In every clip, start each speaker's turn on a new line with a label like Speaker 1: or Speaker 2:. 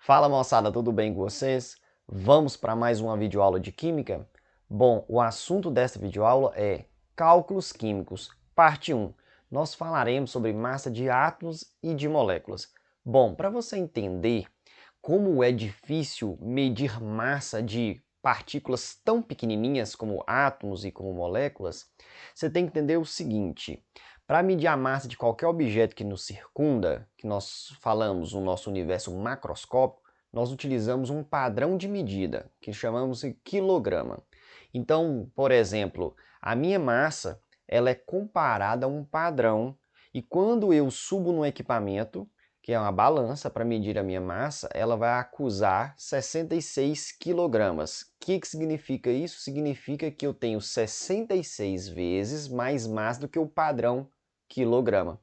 Speaker 1: Fala moçada, tudo bem com vocês? Vamos para mais uma videoaula de Química? Bom, o assunto desta videoaula é Cálculos Químicos, parte 1. Nós falaremos sobre massa de átomos e de moléculas. Bom, para você entender como é difícil medir massa de partículas tão pequenininhas como átomos e como moléculas, você tem que entender o seguinte: para medir a massa de qualquer objeto que nos circunda, que nós falamos no nosso universo macroscópico, nós utilizamos um padrão de medida, que chamamos de quilograma. Então, por exemplo, a minha massa ela é comparada a um padrão, e quando eu subo no equipamento, que é uma balança para medir a minha massa, ela vai acusar 66 quilogramas. O que significa isso? Significa que eu tenho 66 vezes mais massa do que o padrão quilograma.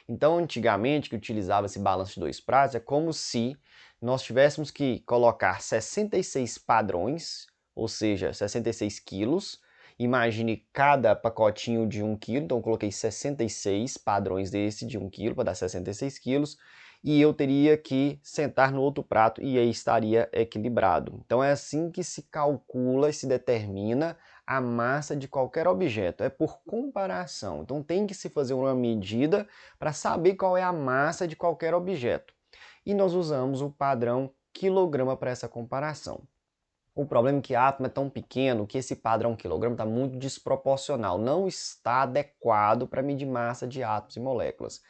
Speaker 1: Então, antigamente, que utilizava-se balança de 2 pratos, é como se nós tivéssemos que colocar 66 padrões, ou seja, 66 quilos. Imagine cada pacotinho de 1 quilo, então eu coloquei 66 padrões desse de 1 quilo para dar 66 quilos, e eu teria que sentar no outro prato e aí estaria equilibrado. Então é assim que se calcula e se determina a massa de qualquer objeto, é por comparação. Então tem que se fazer uma medida para saber qual é a massa de qualquer objeto. E nós usamos o padrão quilograma para essa comparação. O problema é que átomo é tão pequeno que esse padrão quilograma está muito desproporcional, não está adequado para medir massa de átomos e moléculas.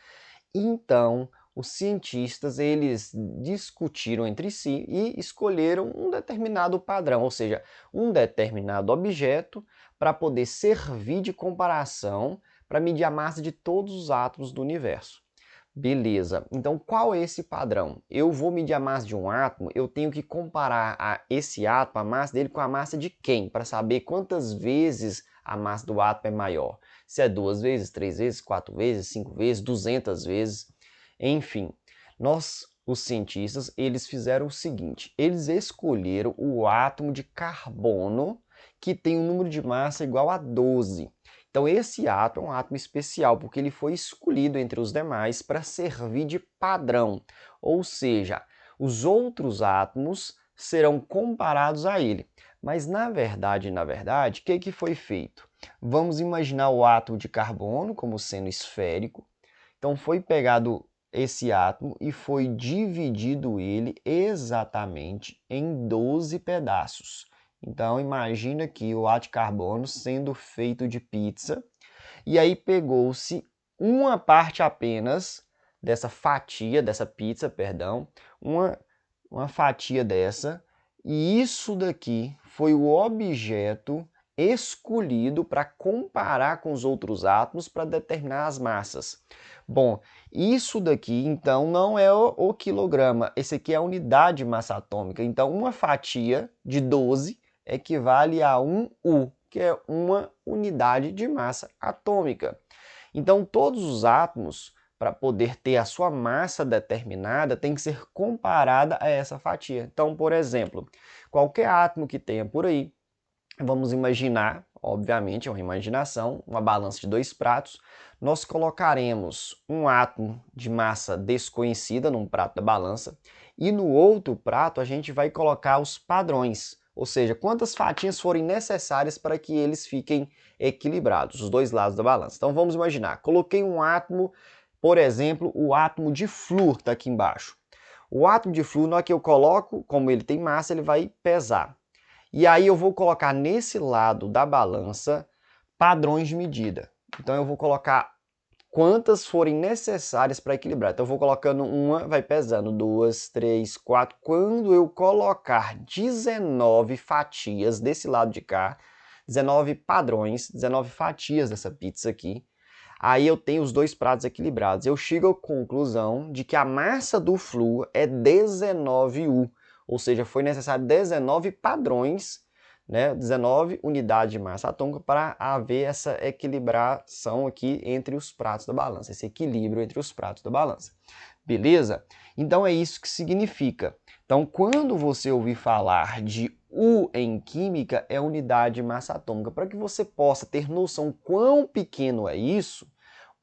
Speaker 1: Então, os cientistas eles discutiram entre si e escolheram um determinado padrão, ou seja, um determinado objeto para poder servir de comparação para medir a massa de todos os átomos do universo. Beleza, então qual é esse padrão? Eu vou medir a massa de um átomo, eu tenho que comparar esse átomo, a massa dele, com a massa de quem? Para saber quantas vezes a massa do átomo é maior. Se é 2 vezes, 3 vezes, 4 vezes, 5 vezes, 200 vezes. Enfim, os cientistas, eles fizeram o seguinte, eles escolheram o átomo de carbono que tem um número de massa igual a 12. Então esse átomo é um átomo especial, porque ele foi escolhido entre os demais para servir de padrão, ou seja, os outros átomos serão comparados a ele. Mas na verdade, o que foi feito? Vamos imaginar o átomo de carbono como sendo esférico. Então foi pegado esse átomo e foi dividido ele exatamente em 12 pedaços. Então imagina aqui o átomo de carbono sendo feito de pizza, e aí pegou-se uma parte apenas dessa fatia, dessa pizza, perdão, uma fatia dessa, e isso daqui foi o objeto escolhido para comparar com os outros átomos para determinar as massas. Bom, isso daqui então não é o quilograma, esse aqui é a unidade de massa atômica. Então uma fatia de 12 equivale a 1 U, que é uma unidade de massa atômica. Então todos os átomos, para poder ter a sua massa determinada, tem que ser comparada a essa fatia. Então, por exemplo, qualquer átomo que tenha por aí, vamos imaginar, obviamente é uma imaginação, uma balança de 2 pratos, nós colocaremos um átomo de massa desconhecida num prato da balança e no outro prato a gente vai colocar os padrões, ou seja, quantas fatias forem necessárias para que eles fiquem equilibrados, os dois lados da balança. Então vamos imaginar, coloquei um átomo, por exemplo, o átomo de flúor está aqui embaixo. O átomo de flúor, na hora que eu coloco, como ele tem massa, ele vai pesar. E aí eu vou colocar nesse lado da balança padrões de medida. Então eu vou colocar quantas forem necessárias para equilibrar. Então eu vou colocando uma, vai pesando 2, 3, 4. Quando eu colocar 19 fatias desse lado de cá, 19 padrões, 19 fatias dessa pizza aqui, aí eu tenho os dois pratos equilibrados. Eu chego à conclusão de que a massa do flúor é 19U, ou seja, foi necessário 19 padrões, né, 19 unidades de massa atômica para haver essa equilibração aqui entre os pratos da balança, esse equilíbrio entre os pratos da balança. Beleza? Então é isso que significa. Então, quando você ouvir falar de U em química, é unidade de massa atômica. Para que você possa ter noção quão pequeno é isso,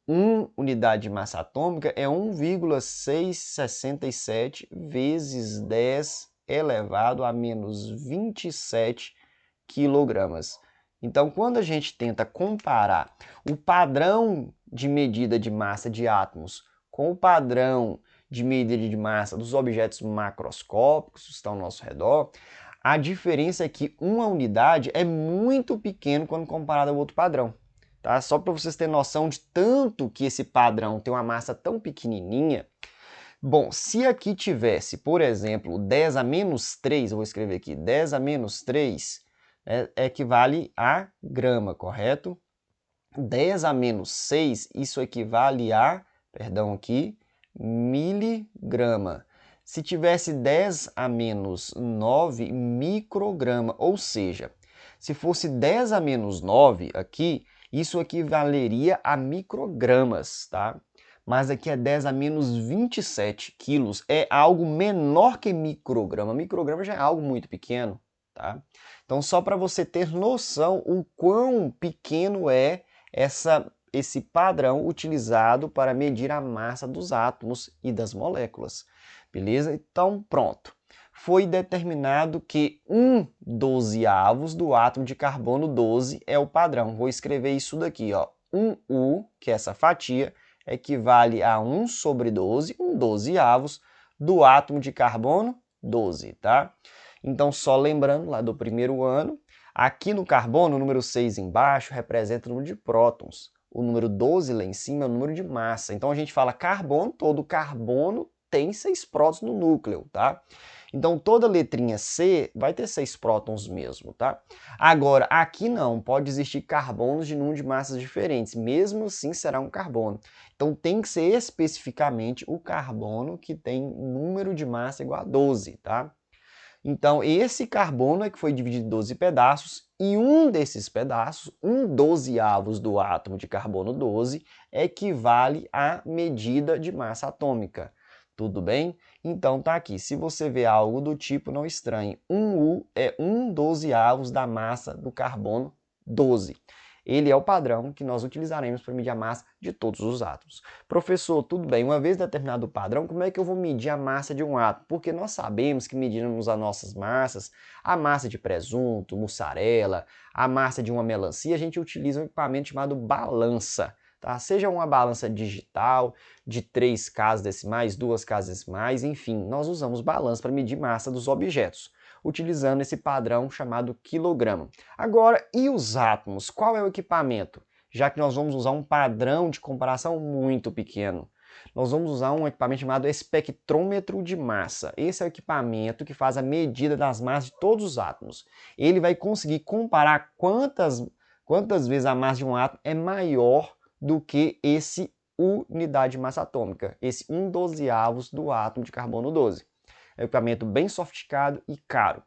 Speaker 1: 1 unidade de massa atômica é 1,667 vezes 10 elevado a menos 27 quilogramas. Então, quando a gente tenta comparar o padrão de medida de massa de átomos com o padrão de medida de massa dos objetos macroscópicos que estão ao nosso redor, a diferença é que uma unidade é muito pequena quando comparada ao outro padrão. Tá? Só para vocês terem noção de tanto que esse padrão tem uma massa tão pequenininha. Bom, se aqui tivesse, por exemplo, 10 a menos 3, eu vou escrever aqui, 10 a menos 3, equivale a grama, correto? 10 a menos 6, isso equivale a, perdão aqui, miligrama. Se tivesse 10 a menos 9, micrograma, ou seja, se fosse 10 a menos 9 aqui, isso equivaleria a microgramas, tá? Mas aqui é 10 a menos 27 quilos, é algo menor que micrograma. Micrograma já é algo muito pequeno, tá? Então, só para você ter noção o quão pequeno é esse padrão utilizado para medir a massa dos átomos e das moléculas, beleza? Então, pronto. Foi determinado que 1/12 do átomo de carbono 12 é o padrão. Vou escrever isso daqui, ó. 1U, que é essa fatia, equivale a 1/12, 1/12 do átomo de carbono 12, tá? Então, só lembrando lá do primeiro ano, aqui no carbono, o número 6 embaixo representa o número de prótons. O número 12 lá em cima é o número de massa. Então, a gente fala carbono, todo carbono tem 6 prótons no núcleo, tá? Então, toda letrinha C vai ter 6 prótons mesmo, tá? Agora, aqui não, pode existir carbonos de número de massas diferentes, mesmo assim será um carbono. Então, tem que ser especificamente o carbono que tem número de massa igual a 12, tá? Então, esse carbono é que foi dividido em 12 pedaços, e um desses pedaços, 1/12 do átomo de carbono 12, equivale à medida de massa atômica. Tudo bem? Então tá aqui, se você vê algo do tipo, não estranhe. 1U é 1/12 da massa do carbono 12. Ele é o padrão que nós utilizaremos para medir a massa de todos os átomos. Professor, tudo bem, uma vez determinado o padrão, como é que eu vou medir a massa de um átomo? Porque nós sabemos que medirmos as nossas massas, a massa de presunto, mussarela, a massa de uma melancia, a gente utiliza um equipamento chamado balança. Tá? Seja uma balança digital, de 3 casas decimais, 2 casas decimais, enfim, nós usamos balança para medir massa dos objetos, utilizando esse padrão chamado quilograma. Agora, e os átomos? Qual é o equipamento? Já que nós vamos usar um padrão de comparação muito pequeno. Nós vamos usar um equipamento chamado espectrômetro de massa. Esse é o equipamento que faz a medida das massas de todos os átomos. Ele vai conseguir comparar quantas vezes a massa de um átomo é maior do que esse unidade de massa atômica, esse 1/12 do átomo de carbono 12. É um equipamento bem sofisticado e caro.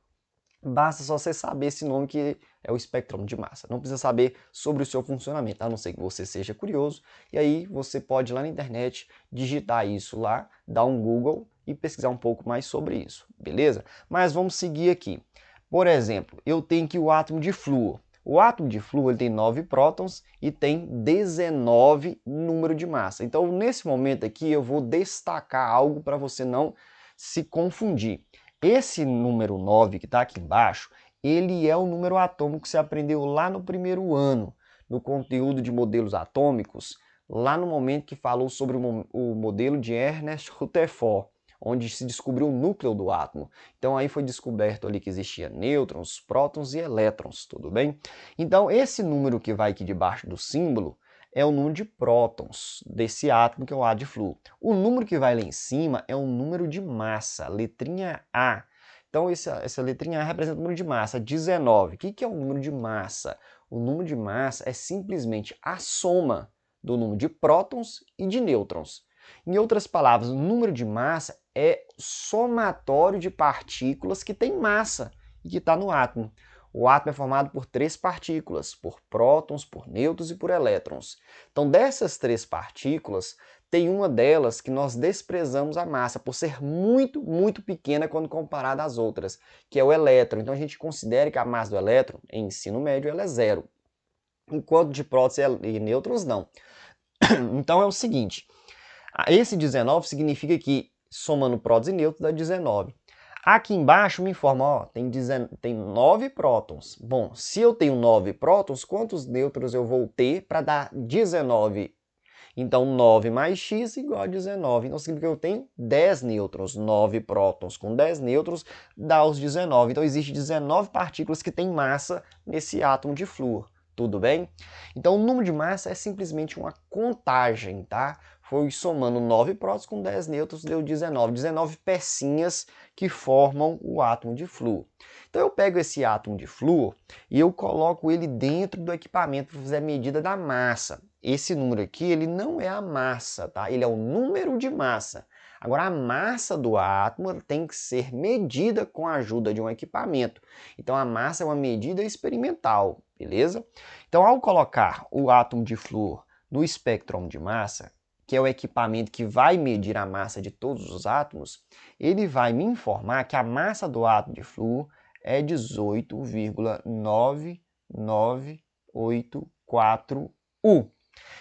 Speaker 1: Basta só você saber esse nome que é o espectrômetro de massa. Não precisa saber sobre o seu funcionamento, a não ser que você seja curioso. E aí você pode ir lá na internet, digitar isso lá, dar um Google e pesquisar um pouco mais sobre isso, beleza? Mas vamos seguir aqui. Por exemplo, eu tenho aqui o átomo de flúor. O átomo de flúor ele tem 9 prótons e tem 19 número de massa. Então, nesse momento aqui, eu vou destacar algo para você não se confundir. Esse número 9 que está aqui embaixo, ele é o número atômico que você aprendeu lá no primeiro ano, no conteúdo de modelos atômicos, lá no momento que falou sobre o modelo de Ernest Rutherford, onde se descobriu o núcleo do átomo. Então aí foi descoberto ali que existia nêutrons, prótons e elétrons, tudo bem? Então esse número que vai aqui debaixo do símbolo é o número de prótons desse átomo que é o A de flúor. O número que vai lá em cima é o número de massa, letrinha A. Então essa letrinha A representa o número de massa, 19. O que é o número de massa? O número de massa é simplesmente a soma do número de prótons e de nêutrons. Em outras palavras, o número de massa é somatório de partículas que tem massa e que está no átomo. O átomo é formado por 3 partículas, por prótons, por nêutrons e por elétrons. Então, dessas 3 partículas, tem uma delas que nós desprezamos a massa, por ser muito, muito pequena quando comparada às outras, que é o elétron. Então, a gente considera que a massa do elétron, em ensino médio, ela é 0, enquanto de prótons e nêutrons, não. Então é o seguinte, esse 19 significa que, somando prótons e nêutrons, dá 19. Aqui embaixo me informa, ó, tem 9 prótons. Bom, se eu tenho 9 prótons, quantos nêutrons eu vou ter para dar 19? Então, 9 mais x igual a 19. Então, significa que eu tenho 10 nêutrons. 9 prótons com 10 nêutrons dá os 19. Então, existe 19 partículas que têm massa nesse átomo de flúor. Tudo bem? Então, o número de massa é simplesmente uma contagem, tá? Foi somando 9 prótons com 10 nêutrons, deu 19. 19 pecinhas que formam o átomo de flúor. Então, eu pego esse átomo de flúor e eu coloco ele dentro do equipamento para fazer a medida da massa. Esse número aqui, ele não é a massa, tá? Ele é o número de massa. Agora, a massa do átomo tem que ser medida com a ajuda de um equipamento. Então, a massa é uma medida experimental, beleza? Então, ao colocar o átomo de flúor no espectrômetro de massa, que é o equipamento que vai medir a massa de todos os átomos, ele vai me informar que a massa do átomo de flúor é 18,9984 U.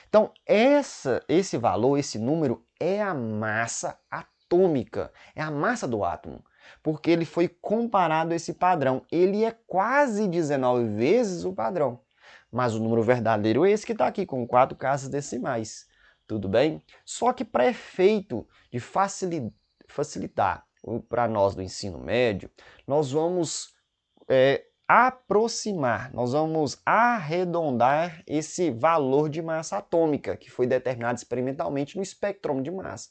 Speaker 1: Então, esse valor, esse número, é a massa atômica, é a massa do átomo, porque ele foi comparado a esse padrão. Ele é quase 19 vezes o padrão, mas o número verdadeiro é esse que está aqui, com 4 casas decimais. Tudo bem? Só que para efeito de facilitar para nós do ensino médio, nós vamos aproximar, nós vamos arredondar esse valor de massa atômica que foi determinado experimentalmente no espectrômetro de massa.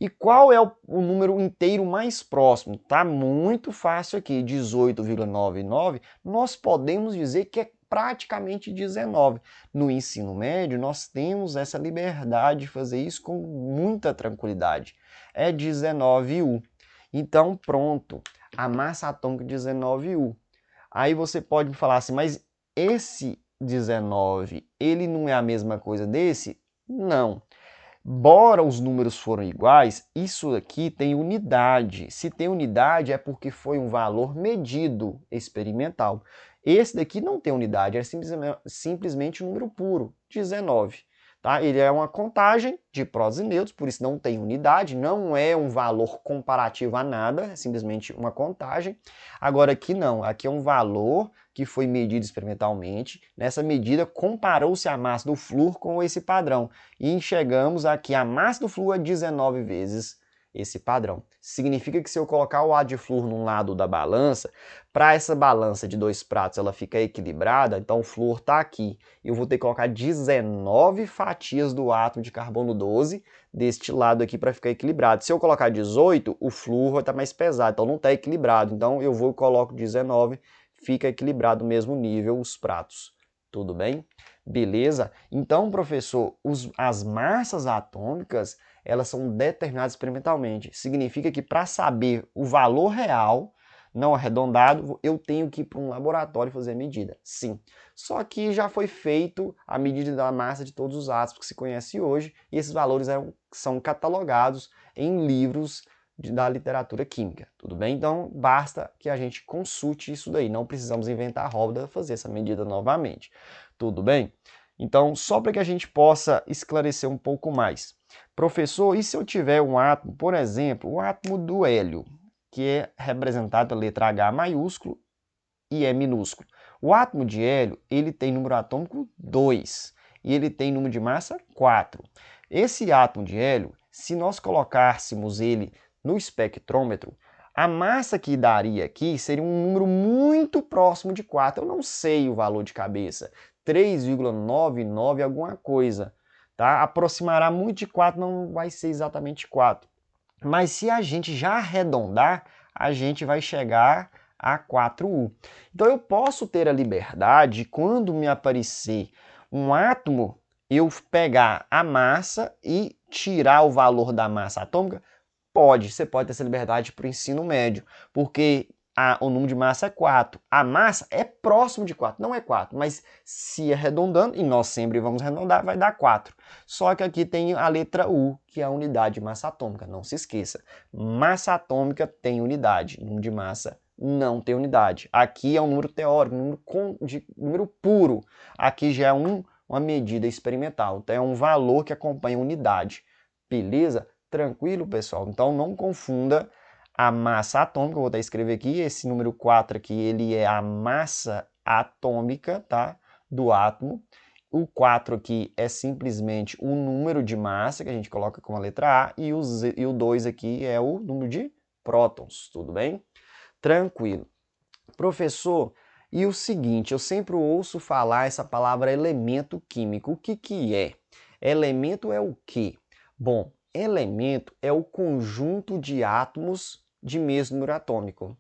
Speaker 1: E qual é o número inteiro mais próximo? Tá muito fácil aqui, 18,99. Nós podemos dizer que é praticamente 19. No ensino médio, nós temos essa liberdade de fazer isso com muita tranquilidade. É 19U. Então, pronto, a massa atômica é 19U. Aí você pode me falar assim, mas esse 19, ele não é a mesma coisa desse? Não. Bora os números foram iguais, isso aqui tem unidade. Se tem unidade é porque foi um valor medido experimental. Esse daqui não tem unidade, é simplesmente um número puro, 19. Tá? Ele é uma contagem de prótons e nêutrons, por isso não tem unidade, não é um valor comparativo a nada, é simplesmente uma contagem. Agora aqui não, aqui é um valor que foi medido experimentalmente. Nessa medida comparou-se a massa do flúor com esse padrão e enxergamos aqui a massa do flúor é 19 vezes esse padrão. Significa que se eu colocar o átomo de flúor num lado da balança, para essa balança de 2 pratos ela ficar equilibrada, então o flúor está aqui. Eu vou ter que colocar 19 fatias do átomo de carbono 12 deste lado aqui para ficar equilibrado. Se eu colocar 18, o flúor vai estar mais pesado, então não está equilibrado. Então eu vou e coloco 19, fica equilibrado no mesmo nível os pratos. Tudo bem? Beleza? Então, professor, as massas atômicas, elas são determinadas experimentalmente. Significa que para saber o valor real, não arredondado, eu tenho que ir para um laboratório fazer a medida. Sim. Só que já foi feito a medida da massa de todos os átomos que se conhece hoje, e esses valores são catalogados em livros da literatura química, tudo bem? Então, basta que a gente consulte isso daí, não precisamos inventar a roda fazer essa medida novamente, tudo bem? Então, só para que a gente possa esclarecer um pouco mais. Professor, e se eu tiver um átomo, por exemplo, o átomo do hélio, que é representado pela letra H maiúsculo e E minúsculo. O átomo de hélio, ele tem número atômico 2 e ele tem número de massa 4. Esse átomo de hélio, se nós colocássemos ele no espectrômetro, a massa que daria aqui seria um número muito próximo de 4. Eu não sei o valor de cabeça, 3,99 alguma coisa. Tá? Aproximará muito de 4, não vai ser exatamente 4. Mas se a gente já arredondar, a gente vai chegar a 4U. Então eu posso ter a liberdade, quando me aparecer um átomo, eu pegar a massa e tirar o valor da massa atômica? Pode, você pode ter essa liberdade para o ensino médio, porque o número de massa é 4. A massa é próximo de 4, não é 4, mas se arredondando, e nós sempre vamos arredondar, vai dar 4. Só que aqui tem a letra U, que é a unidade de massa atômica, não se esqueça. Massa atômica tem unidade, número de massa não tem unidade. Aqui é um número teórico, número puro. Aqui já é um uma medida experimental. Então é um valor que acompanha a unidade. Beleza? Tranquilo, pessoal? Então não confunda a massa atômica, eu vou até escrever aqui, esse número 4 aqui, ele é a massa atômica, tá? Do átomo. O 4 aqui é simplesmente o número de massa, que a gente coloca com a letra A, e o 2 aqui é o número de prótons, tudo bem? Tranquilo. Professor, e o seguinte, eu sempre ouço falar essa palavra elemento químico. O que que é? Elemento é o quê? Bom, elemento é o conjunto de átomos de mesmo número atômico.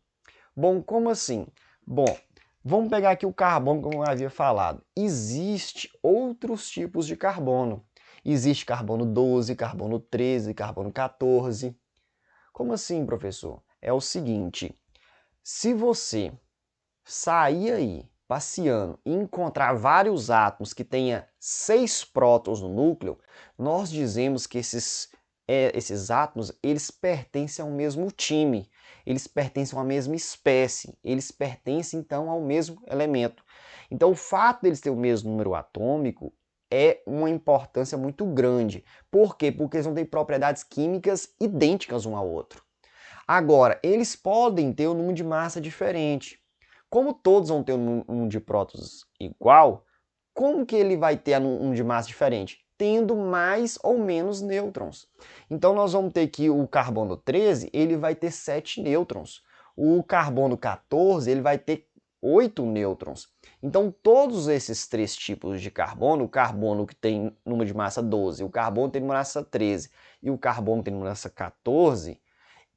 Speaker 1: Bom, como assim? Bom, vamos pegar aqui o carbono, como eu havia falado. Existem outros tipos de carbono. Existe carbono 12, carbono 13, carbono 14. Como assim, professor? É o seguinte, se você sair aí passeando e encontrar vários átomos que tenha 6 prótons no núcleo, nós dizemos que esses átomos eles pertencem ao mesmo time, eles pertencem à mesma espécie, eles pertencem então ao mesmo elemento. Então o fato deles terem o mesmo número atômico é uma importância muito grande. Por quê? Porque eles vão ter propriedades químicas idênticas um ao outro. Agora, eles podem ter um número de massa diferente. Como todos vão ter um número de prótons igual, como que ele vai ter um número de massa diferente? Tendo mais ou menos nêutrons. Então nós vamos ter que o carbono 13, ele vai ter 7 nêutrons. O carbono 14, ele vai ter 8 nêutrons. Então todos esses três tipos de carbono, o carbono que tem número de massa 12, o carbono que tem número de massa 13 e o carbono que tem número de massa 14,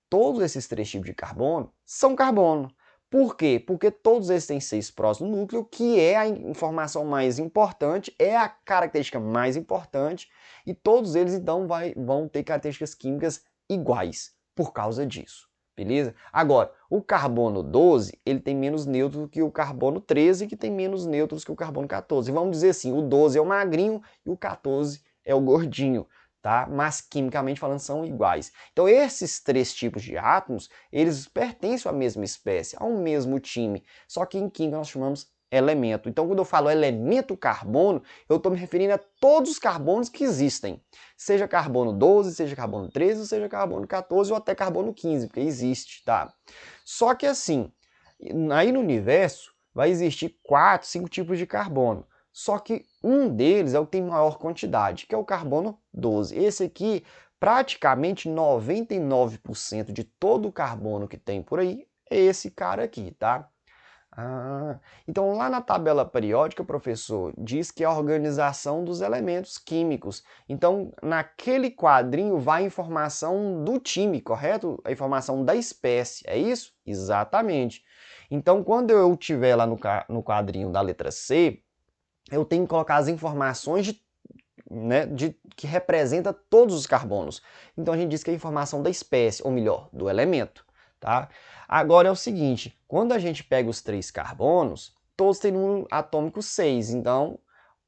Speaker 1: todos esses três tipos de carbono são carbono. Por quê? Porque todos eles têm 6 prótons no núcleo, que é a informação mais importante, é a característica mais importante, e todos eles então vão ter características químicas iguais por causa disso. Beleza? Agora, o carbono 12, ele tem menos nêutrons do que o carbono 13, que tem menos nêutrons que o carbono 14. Vamos dizer assim, o 12 é o magrinho e o 14 é o gordinho. Tá? Mas quimicamente falando são iguais. Então esses três tipos de átomos, eles pertencem à mesma espécie, ao mesmo time, só que em química nós chamamos elemento. Então quando eu falo elemento carbono, eu estou me referindo a todos os carbonos que existem, seja carbono 12, seja carbono 13, seja carbono 14 ou até carbono 15, porque existe, tá? Só que assim, aí no universo vai existir 4, 5 tipos de carbono. Só que um deles é o que tem maior quantidade, que é o carbono 12. Esse aqui, praticamente 99% de todo o carbono que tem por aí é esse cara aqui, tá? Então lá na tabela periódica, professor, diz que é a organização dos elementos químicos. Então naquele quadrinho vai a informação do time, correto? A informação da espécie, é isso? Exatamente. Então quando eu estiver lá no quadrinho da letra C, eu tenho que colocar as informações que representa todos os carbonos. Então a gente diz que é a informação da espécie, ou melhor, do elemento. Tá? Agora é o seguinte, quando a gente pega os 3 carbonos, todos têm número atômico 6, então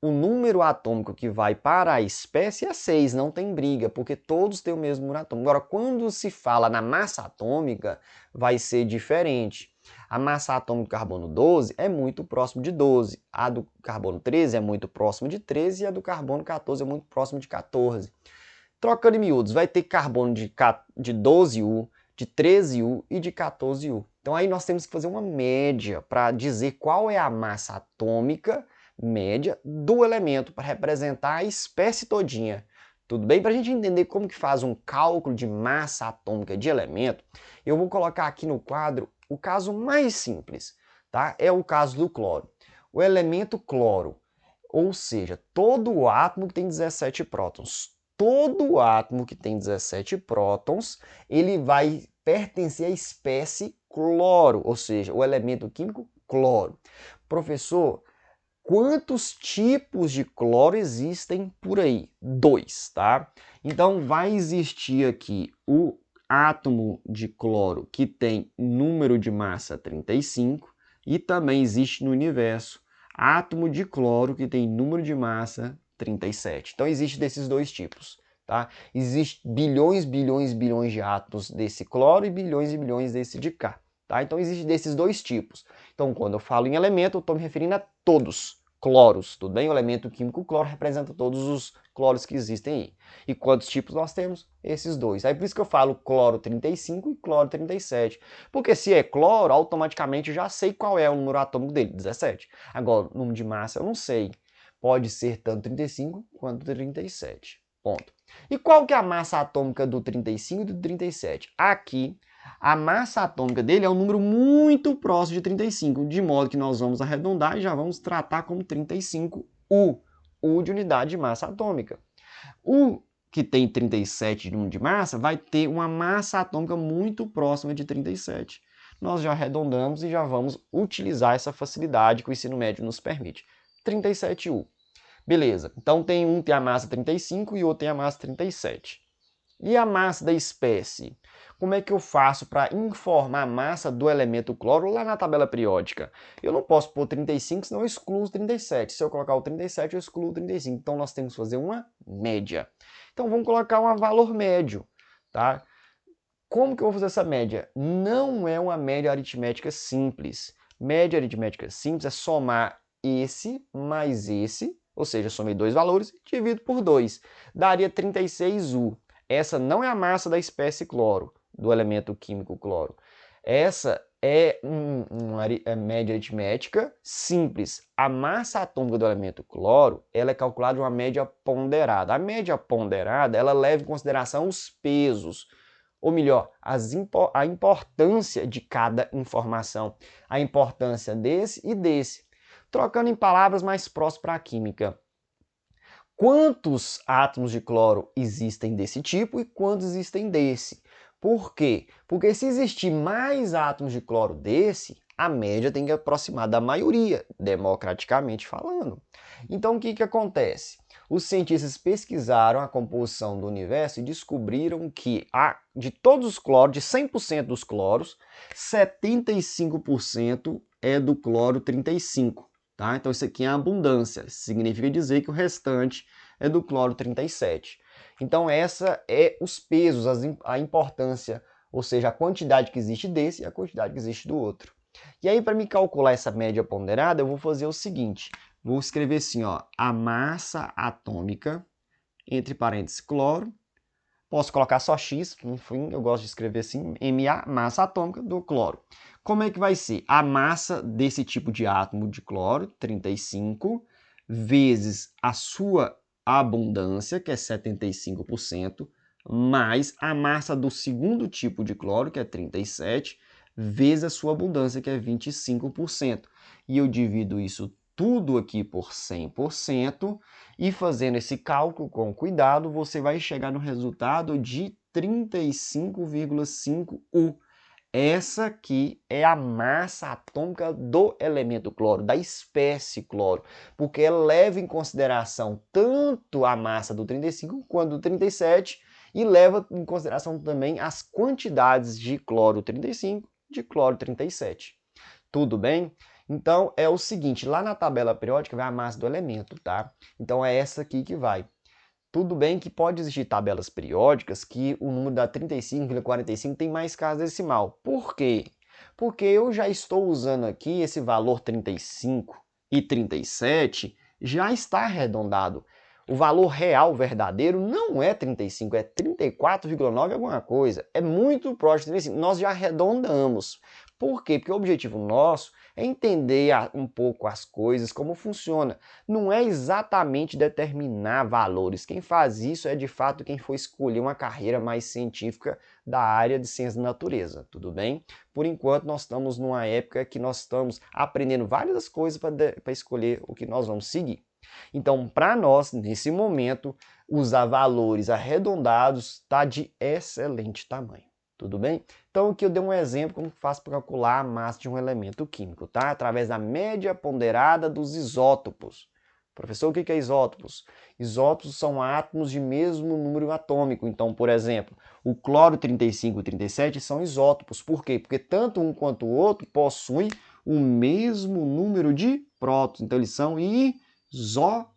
Speaker 1: o número atômico que vai para a espécie é 6, não tem briga, porque todos têm o mesmo número atômico. Agora, quando se fala na massa atômica, vai ser diferente. A massa atômica do carbono 12 é muito próximo de 12, a do carbono 13 é muito próximo de 13 e a do carbono 14 é muito próximo de 14. Trocando em miúdos, vai ter carbono de 12U, de 13U e de 14U. Então aí nós temos que fazer uma média para dizer qual é a massa atômica média do elemento, para representar a espécie todinha. Tudo bem? Para a gente entender como que faz um cálculo de massa atômica de elemento, eu vou colocar aqui no quadro o caso mais simples, tá? É o caso do cloro. O elemento cloro, ou seja, todo átomo que tem 17 prótons. Todo átomo que tem 17 prótons, ele vai pertencer à espécie cloro, ou seja, o elemento químico cloro. Professor, quantos tipos de cloro existem por aí? 2, tá? Então vai existir aqui o átomo de cloro que tem número de massa 35 e também existe no universo átomo de cloro que tem número de massa 37. Então existe desses dois tipos, tá? Existe bilhões, bilhões, bilhões de átomos desse cloro e bilhões desse de cá, tá? Então existe desses dois tipos. Então quando eu falo em elemento, eu estou me referindo a todos. cloros, tudo bem? O elemento químico cloro representa todos os cloros que existem aí. E quantos tipos nós temos? Esses dois. Aí por isso que eu falo cloro 35 e cloro 37. Porque se é cloro, automaticamente eu já sei qual é o número atômico dele, 17. Agora, o número de massa eu não sei. Pode ser tanto 35 quanto 37. Ponto. E qual que é a massa atômica do 35 e do 37? Aqui, a massa atômica dele é um número muito próximo de 35, de modo que nós vamos arredondar e já vamos tratar como 35U, U de unidade de massa atômica. O que tem 37 de número de massa vai ter uma massa atômica muito próxima de 37. Nós já arredondamos e já vamos utilizar essa facilidade que o ensino médio nos permite. 37U. Beleza, então um tem a massa 35 e o outro tem a massa 37. E a massa da espécie? Como é que eu faço para informar a massa do elemento cloro lá na tabela periódica? Eu não posso pôr 35, senão eu excluo os 37. Se eu colocar o 37, eu excluo o 35. Então, nós temos que fazer uma média. Então, vamos colocar um valor médio, tá? Como que eu vou fazer essa média? Não é uma média aritmética simples. Média aritmética simples é somar esse mais esse, ou seja, eu somei dois valores e divido por 2. Daria 36U. Essa não é a massa da espécie cloro, do elemento químico cloro. Essa é uma média aritmética simples. A massa atômica do elemento cloro, ela é calculada de uma média ponderada. A média ponderada, ela leva em consideração os pesos, ou melhor, a importância de cada informação. A importância desse e desse. Trocando em palavras mais próximas para a química. Quantos átomos de cloro existem desse tipo e quantos existem desse? Por quê? Porque se existir mais átomos de cloro desse, a média tem que aproximar da maioria, democraticamente falando. Então o que acontece? Os cientistas pesquisaram a composição do universo e descobriram que de todos os cloros, de 100% dos cloros, 75% é do cloro 35. Tá? Então isso aqui é abundância, significa dizer que o restante é do cloro 37. Então essa é os pesos, a importância, ou seja, a quantidade que existe desse e a quantidade que existe do outro. E aí para me calcular essa média ponderada, eu vou fazer o seguinte, vou escrever assim, ó, a massa atômica, entre parênteses, cloro, posso colocar só X, enfim, eu gosto de escrever assim, Ma, massa atômica do cloro. Como é que vai ser? A massa desse tipo de átomo de cloro, 35, vezes a sua abundância, que é 75%, mais a massa do segundo tipo de cloro, que é 37, vezes a sua abundância, que é 25%. E eu divido isso tudo aqui por 100%, e fazendo esse cálculo com cuidado, você vai chegar no resultado de 35,5U. Essa aqui é a massa atômica do elemento cloro, da espécie cloro, porque ela leva em consideração tanto a massa do 35 quanto do 37 e leva em consideração também as quantidades de cloro 35 e de cloro 37. Tudo bem? Então é o seguinte, lá na tabela periódica vai a massa do elemento, tá? Então é essa aqui que vai. Tudo bem que pode existir tabelas periódicas que o número da 35,45 tem mais casa decimal. Por quê? Porque eu já estou usando aqui esse valor 35 e 37, já está arredondado. O valor real verdadeiro não é 35, é 34,9 alguma coisa. É muito próximo de 35. Nós já arredondamos. Por quê? Porque o objetivo nosso é entender um pouco as coisas, como funciona. Não é exatamente determinar valores. Quem faz isso é de fato quem for escolher uma carreira mais científica da área de ciência da natureza, tudo bem? Por enquanto nós estamos numa época que nós estamos aprendendo várias coisas para escolher o que nós vamos seguir. Então, para nós, nesse momento, usar valores arredondados está de excelente tamanho. Tudo bem? Então aqui eu dei um exemplo como faço para calcular a massa de um elemento químico, tá? Através da média ponderada dos isótopos. Professor, o que é isótopos? Isótopos são átomos de mesmo número atômico. Então, por exemplo, o cloro 35 e 37 são isótopos. Por quê? Porque tanto um quanto o outro possuem o mesmo número de prótons. Então, eles são isótopos,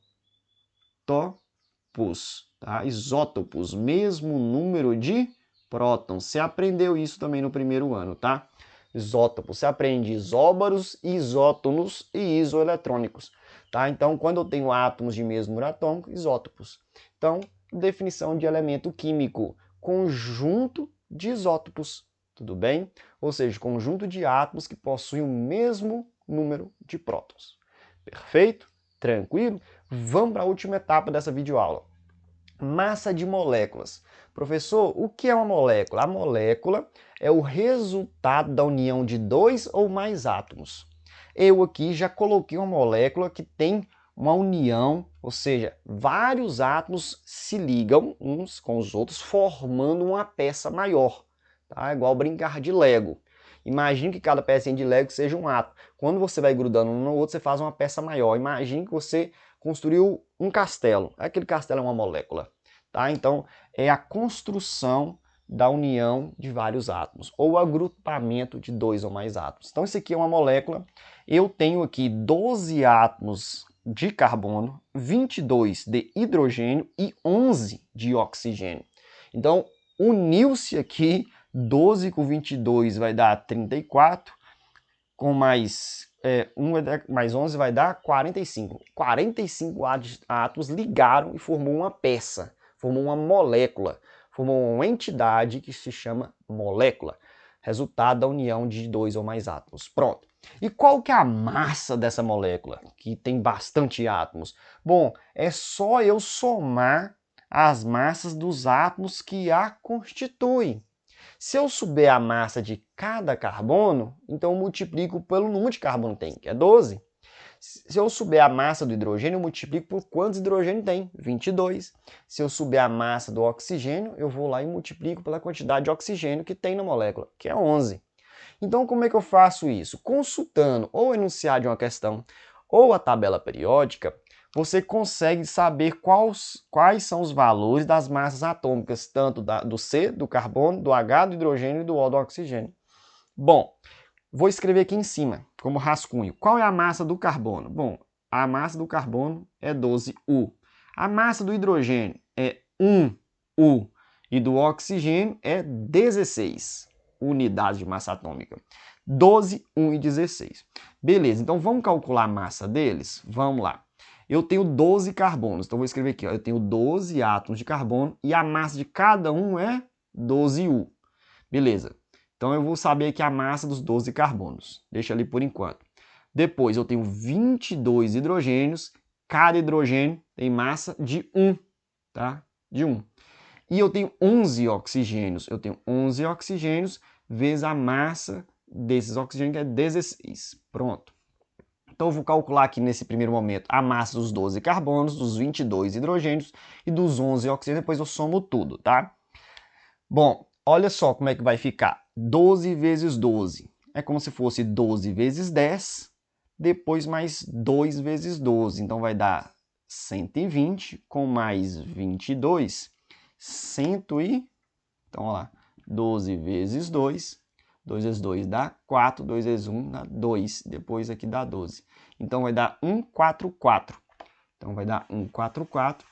Speaker 1: tá? Isótopos, mesmo número de prótons. Você aprendeu isso também no primeiro ano, tá? Isótopos. Você aprende isóbaros, isótonos e isoeletrônicos. Tá? Então, quando eu tenho átomos de mesmo número atômico, isótopos. Então, definição de elemento químico, conjunto de isótopos, tudo bem? Ou seja, conjunto de átomos que possuem o mesmo número de prótons. Perfeito? Tranquilo? Vamos para a última etapa dessa videoaula. Massa de moléculas. Professor, o que é uma molécula? A molécula é o resultado da união de dois ou mais átomos. Eu aqui já coloquei uma molécula que tem uma união, ou seja, vários átomos se ligam uns com os outros formando uma peça maior. Tá? Igual brincar de Lego. Imagine que cada pecinha de Lego seja um átomo. Quando você vai grudando um no outro, você faz uma peça maior. Imagine que você construiu um castelo. Aquele castelo é uma molécula. Tá? Então, é a construção da união de vários átomos, ou agrupamento de dois ou mais átomos. Então, isso aqui é uma molécula. Eu tenho aqui 12 átomos de carbono, 22 de hidrogênio e 11 de oxigênio. Então, uniu-se aqui 12 com 22 vai dar 34, com mais 11 vai dar 45. 45 átomos ligaram e formou uma peça, formou uma molécula, formou uma entidade que se chama molécula, resultado da união de dois ou mais átomos. Pronto. E qual que é a massa dessa molécula, que tem bastante átomos? Bom, é só eu somar as massas dos átomos que a constituem. Se eu souber a massa de cada carbono, então eu multiplico pelo número de carbono que tem, que é 12. Se eu souber a massa do hidrogênio, eu multiplico por quantos hidrogênio tem, 22. Se eu souber a massa do oxigênio, eu vou lá e multiplico pela quantidade de oxigênio que tem na molécula, que é 11. Então, como é que eu faço isso? Consultando ou o enunciado de uma questão ou a tabela periódica, você consegue saber quais são os valores das massas atômicas, tanto do C, do carbono, do H, do hidrogênio e do O, do oxigênio. Bom, vou escrever aqui em cima, como rascunho. Qual é a massa do carbono? Bom, a massa do carbono é 12U. A massa do hidrogênio é 1U. E do oxigênio é 16 unidades de massa atômica. 12, 1 e 16. Beleza, então vamos calcular a massa deles? Vamos lá. Eu tenho 12 carbonos, então vou escrever aqui, ó, eu tenho 12 átomos de carbono e a massa de cada um é 12U. Beleza, então eu vou saber aqui a massa dos 12 carbonos, deixa ali por enquanto. Depois eu tenho 22 hidrogênios, cada hidrogênio tem massa de 1, tá? De 1. E eu tenho 11 oxigênios, vezes a massa desses oxigênios, que é 16. Pronto. Então eu vou calcular aqui nesse primeiro momento a massa dos 12 carbonos, dos 22 hidrogênios e dos 11 oxigênios, depois eu somo tudo, tá? Bom, olha só como é que vai ficar. 12 vezes 12. É como se fosse 12 vezes 10, depois mais 2 vezes 12. Então vai dar 120, com mais 22, 100 e... Então, olha lá, 12 vezes 2, 2 vezes 2 dá 4, 2 vezes 1 dá 2, depois aqui dá 12. Então, vai dar 144. Então, vai dar 144,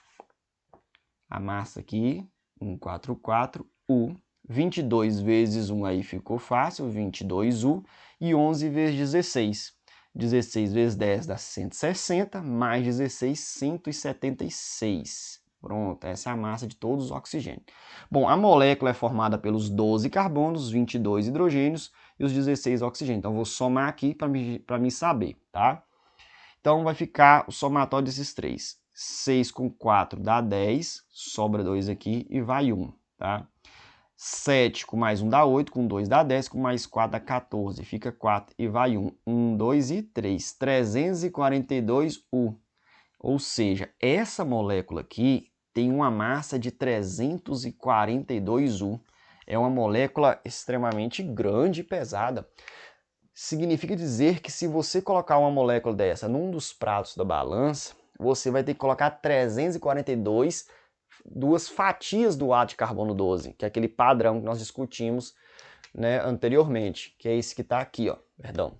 Speaker 1: a massa aqui, 144U. 22 vezes 1 aí ficou fácil, 22U. E 11 vezes 16. 16 vezes 10 dá 160, mais 16, 176. Pronto, essa é a massa de todos os oxigênios. Bom, a molécula é formada pelos 12 carbonos, 22 hidrogênios e os 16 oxigênios. Então, eu vou somar aqui para me saber, tá? Então, vai ficar o somatório desses três. 6 com 4 dá 10, sobra 2 aqui e vai 1, tá? 7 com mais 1 dá 8, com 2 dá 10, com mais 4 dá 14, fica 4 e vai 1. 1, 2 e 3, 342U. Ou seja, essa molécula aqui tem uma massa de 342U. É uma molécula extremamente grande e pesada. Significa dizer que se você colocar uma molécula dessa num dos pratos da balança, você vai ter que colocar 342 duas fatias do átomo de carbono 12, que é aquele padrão que nós discutimos, né, anteriormente, que é esse que está aqui, ó, perdão.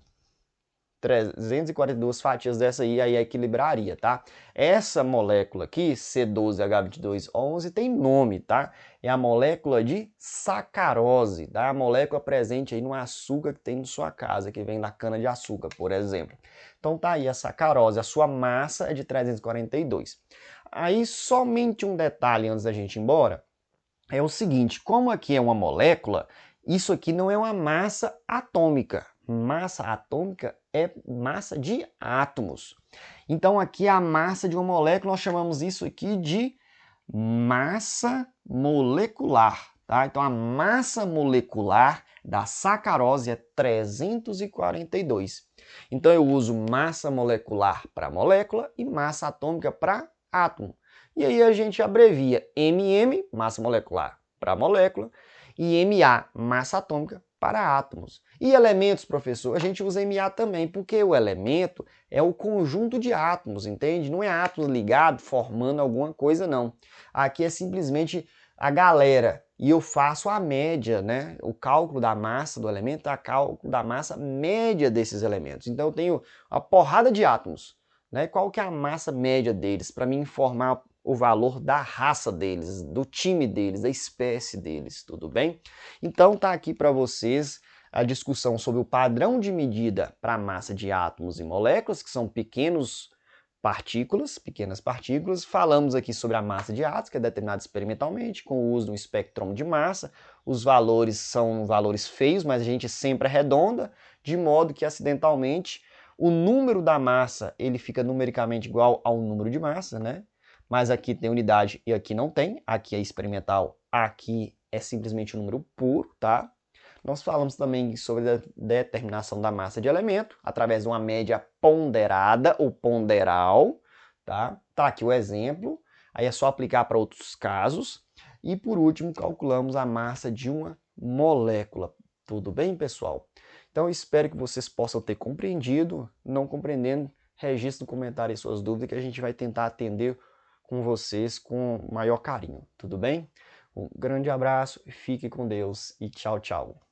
Speaker 1: 342 fatias dessa aí equilibraria, tá? Essa molécula aqui, C12H2211, tem nome, tá? É a molécula de sacarose, tá? A molécula presente aí no açúcar que tem na sua casa, que vem da cana-de-açúcar, por exemplo. Então tá aí a sacarose, a sua massa é de 342. Aí somente um detalhe antes da gente ir embora, é o seguinte, como aqui é uma molécula, isso aqui não é uma massa atômica. Massa atômica é massa de átomos. Então aqui a massa de uma molécula, nós chamamos isso aqui de massa molecular, tá? Então a massa molecular da sacarose é 342. Então eu uso massa molecular para molécula e massa atômica para átomo. E aí a gente abrevia MM, massa molecular, para molécula, e MA, massa atômica, para átomos. E elementos, professor, a gente usa MA também, porque o elemento é o conjunto de átomos, entende? Não é átomo ligado formando alguma coisa, não. Aqui é simplesmente a galera, e eu faço a média, né? O cálculo da massa do elemento é o cálculo da massa média desses elementos. Então eu tenho uma porrada de átomos, né? Qual que é a massa média deles, para me informar o valor da raça deles, do time deles, da espécie deles, tudo bem? Então tá aqui para vocês a discussão sobre o padrão de medida para a massa de átomos e moléculas, que são pequenas partículas. Falamos aqui sobre a massa de átomos, que é determinada experimentalmente, com o uso de um espectrômetro de massa. Os valores são valores feios, mas a gente sempre arredonda, de modo que acidentalmente o número da massa ele fica numericamente igual ao número de massa, né? Mas aqui tem unidade e aqui não tem. Aqui é experimental, aqui é simplesmente um número puro, tá? Nós falamos também sobre a determinação da massa de elemento através de uma média ponderada ou ponderal, tá? Tá aqui o exemplo. Aí é só aplicar para outros casos. E por último, calculamos a massa de uma molécula. Tudo bem, pessoal? Então, eu espero que vocês possam ter compreendido. Não compreendendo, registre no comentário aí suas dúvidas que a gente vai tentar atender com vocês com maior carinho, tudo bem? Um grande abraço, fique com Deus e tchau, tchau.